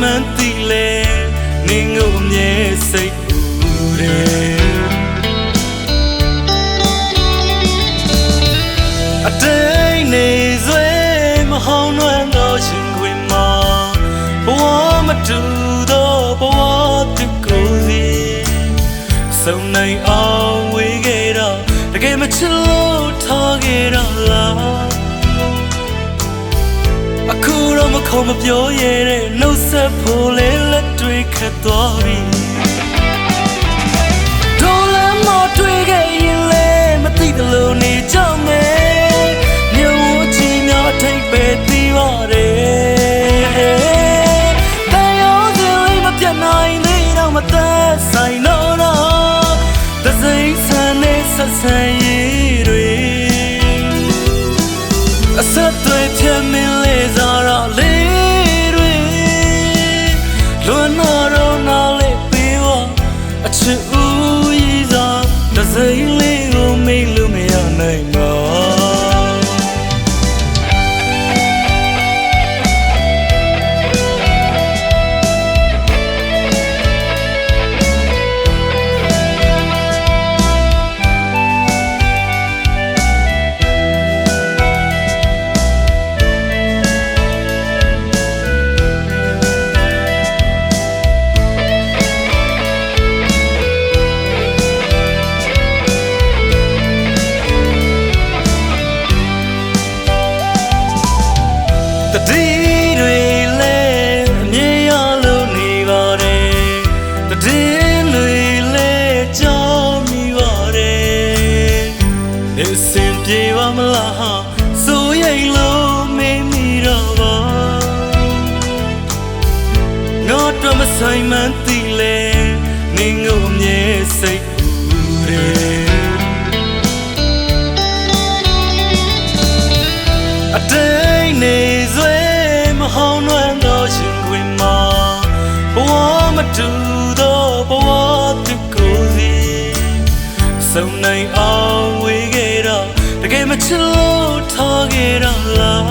မှန်းသိလဲနင်းကိုအမြဲစိတ်ပူတယ်အတိတ်နေစွဲမဟောင်းနှွမ်းသောရှင်ခွင်မှာဘဝမတူသောဘဝတစ်ကိုယ်စီစုံနိုင်အောင်ဝေးခဲ့တော့တကယ်မချစ်လို့ထားခဲ့တော့လားအခုတော့မခုံမပြောရတဲ့နှုတ်ဆက်ဖို့လေလက်တွေခတ်သွားပြီဒေါ်လာမတွေ့ခဲ့ရင်လေမသိတယ်လို့နေကြမယ်မြို့ချီများထိပ်ပဲတီးပါတယ်တရားစလေးမပြတ်နိုင်သေးတော့မသက်ဆိုင်တော့သစိမ့်ဆန်နဲ့ဆက်ဆံရေးတွေအဆက်တွေဖြတ်မင်းလေးစားတော့လေးတွေလွန်တော့နားလေးပေးပါအချစ်ဦးကြီးစားသစိမ့်လေးကိုမေ့လို့မရနိုင်တော့တတိတွေလည်းအမြင်ရလို့နေပါတယ်တတိတွေလည်းကြောက်မိပါတယ်နေစင်ပြေပါမလားဟာစိုးရိမ်လို့မေးမိတော့ပါငါတို့မဆိုင်မှန်းသိလဲနင်းကိုအမြဲစိတ်ပူတယ်အတိတ်နေစွဲမဟောင်းနှွမ်းသောရှင်ခွင်မှာဘဝမတူသောဘဝတစ်ကိုယ်စီစုံနိုင်အောင်ဝေးခဲ့တော့တကယ်မချစ်လို့ထားခဲ့တော့လား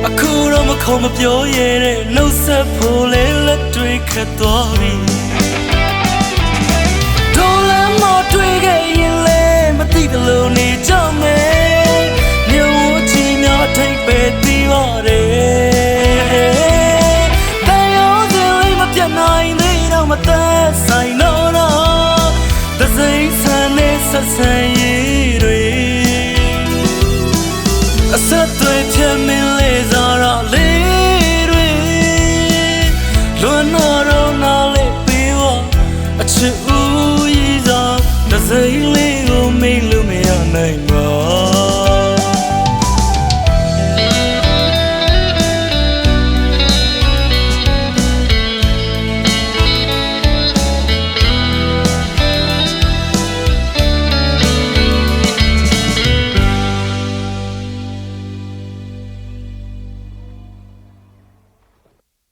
အခုတော့မခုံမပြောရတဲ့နှုတ်ဆက်ဖို့လေလက်တွေခတ်သွားပြီဒေါ်လာမတွေ့ခဲ့ရင်လေမသိတယ်လို့နေကြ